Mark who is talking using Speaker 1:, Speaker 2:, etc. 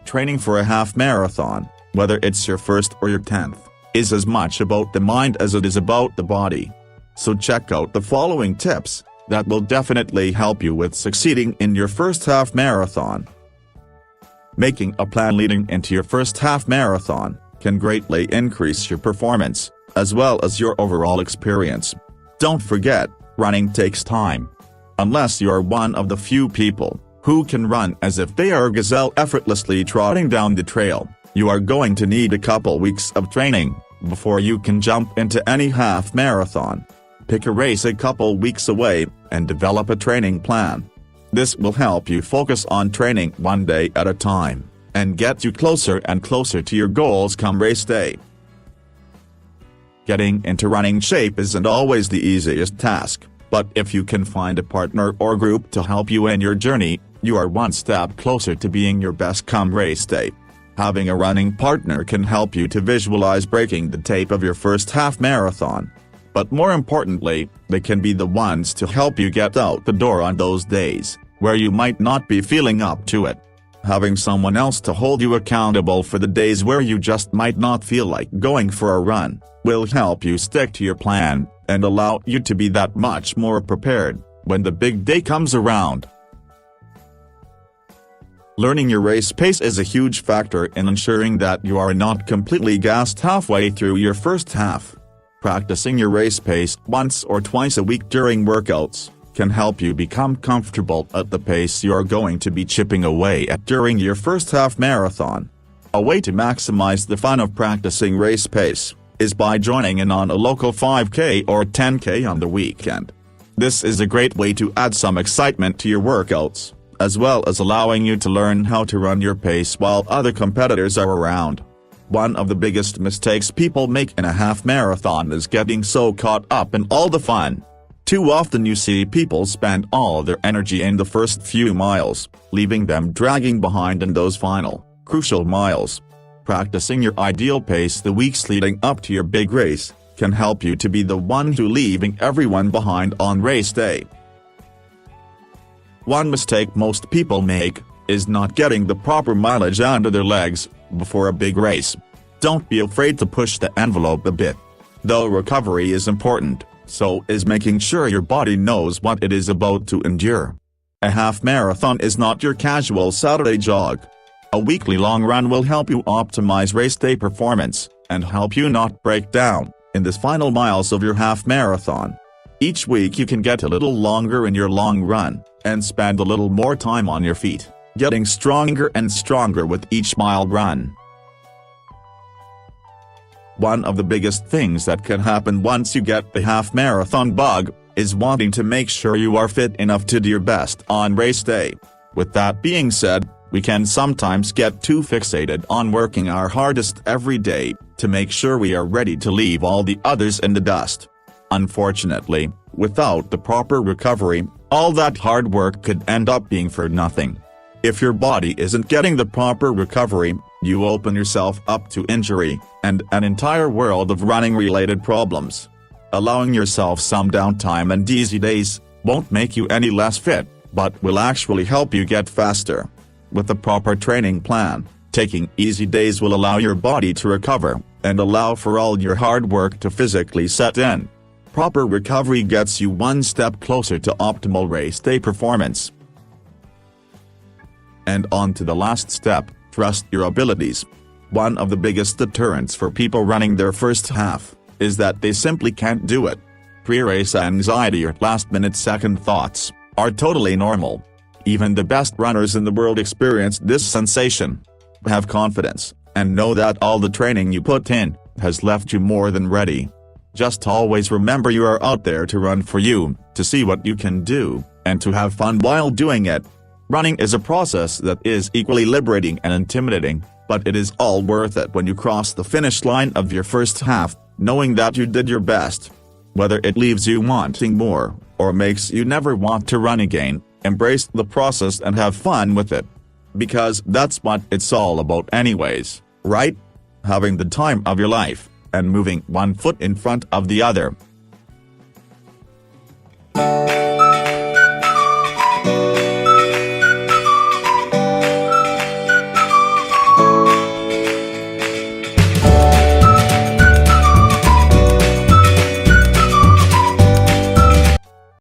Speaker 1: Training for a half marathon, whether it's your first or your 10th, is as much about the mind as it is about the body. So check out the following tips that will definitely help you with succeeding in your first half marathon. Making a plan leading into your first half marathon can greatly increase your performance, as well as your overall experience. Don't forget, running takes time. Unless you're one of the few people who can run as if they are a gazelle effortlessly trotting down the trail, you are going to need a couple weeks of training before you can jump into any half marathon. Pick a race a couple weeks away and develop a training plan. This will help you focus on training one day at a time and get you closer and closer to your goals come race day. Getting into running shape isn't always the easiest task, but if you can find a partner or group to help you in your journey, you are one step closer to being your best come race day. Having a running partner can help you to visualize breaking the tape of your first half marathon. But more importantly, they can be the ones to help you get out the door on those days where you might not be feeling up to it. Having someone else to hold you accountable for the days where you just might not feel like going for a run will help you stick to your plan and allow you to be that much more prepared when the big day comes around. Learning your race pace is a huge factor in ensuring that you are not completely gassed halfway through your first half. Practicing your race pace once or twice a week during workouts can help you become comfortable at the pace you are going to be chipping away at during your first half marathon. A way to maximize the fun of practicing race pace is by joining in on a local 5K or 10K on the weekend. This is a great way to add some excitement to your workouts, as well as allowing you to learn how to run your pace while other competitors are around. One of the biggest mistakes people make in a half marathon is getting so caught up in all the fun. Too often you see people spend all their energy in the first few miles, leaving them dragging behind in those final, crucial miles. Practicing your ideal pace the weeks leading up to your big race can help you to be the one who leaving everyone behind on race day. One mistake most people make is not getting the proper mileage under their legs before a big race. Don't be afraid to push the envelope a bit. Though recovery is important, so is making sure your body knows what it is about to endure. A half marathon is not your casual Saturday jog. A weekly long run will help you optimize race day performance and help you not break down in the final miles of your half marathon. Each week you can get a little longer in your long run and spend a little more time on your feet, getting stronger and stronger with each mile run. One of the biggest things that can happen once you get the half marathon bug is wanting to make sure you are fit enough to do your best on race day. With that being said, we can sometimes get too fixated on working our hardest every day to make sure we are ready to leave all the others in the dust. Unfortunately, without the proper recovery, all that hard work could end up being for nothing. If your body isn't getting the proper recovery, you open yourself up to injury and an entire world of running-related problems. Allowing yourself some downtime and easy days won't make you any less fit, but will actually help you get faster. With a proper training plan, taking easy days will allow your body to recover and allow for all your hard work to physically set in. Proper recovery gets you one step closer to optimal race day performance. And on to the last step, trust your abilities. One of the biggest deterrents for people running their first half is that they simply can't do it. Pre-race anxiety or last-minute second thoughts are totally normal. Even the best runners in the world experience this sensation. Have confidence, and know that all the training you put in has left you more than ready. Just always remember you are out there to run for you, to see what you can do, and to have fun while doing it. Running is a process that is equally liberating and intimidating, but it is all worth it when you cross the finish line of your first half, knowing that you did your best. Whether it leaves you wanting more, or makes you never want to run again, embrace the process and have fun with it. Because that's what it's all about anyways, right? Having the time of your life, and moving one foot in front of the other.